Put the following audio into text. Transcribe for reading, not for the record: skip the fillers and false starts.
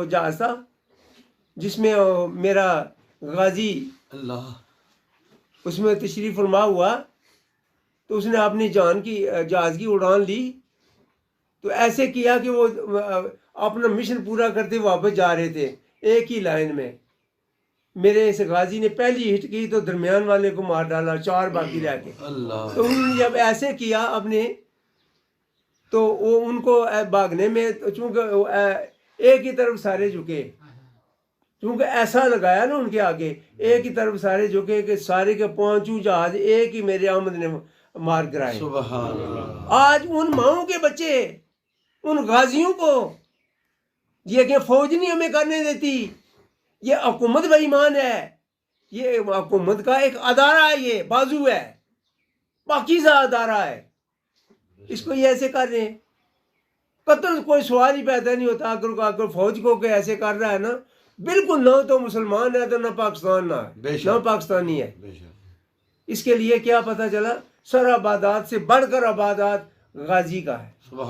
जहाज था जिसमें मेरा गाजी अल्लाह उसमें तशरीफ़ फरमा हुआ, तो उसने अपनी जान की जहाज़ की उड़ान ली। तो ऐसे किया कि वो अपना मिशन पूरा करते वापस जा रहे थे, एक ही लाइन में। मेरे इस गाजी ने पहली हिट की तो दरमियान वाले को मार डाला, 4 बाकी रह के। अल्लाह तो उन्होंने जब ऐसे किया अपने, तो वो उनको भागने में चूंकि एक ही तरफ सारे झुके, चूंकि ऐसा लगाया ना उनके आगे, एक ही तरफ सारे झुके कि सारे के पांचों जहाज एक ही मेरे आमद ने मार गिराए। सुभान अल्लाह। आज उन माओं के बच्चे, उन गाजियों को ये कि फौज नहीं हमें करने देती, ये हुकूमत बेईमान है, ये हुकूमत का एक अदारा है, ये बाजू है, पाकीज़ा अदारा है, इसको ये ऐसे कर रहे हैं। कत्ल कोई सवाल ही पैदा नहीं होता अगर फौज को ऐसे कर रहा है ना, बिल्कुल ना तो मुसलमान है तो ना पाकिस्तान ना पाकिस्तानी है। इसके लिए क्या पता चला, सर आबादात से बढ़कर आबादात गाजी का है। सुभान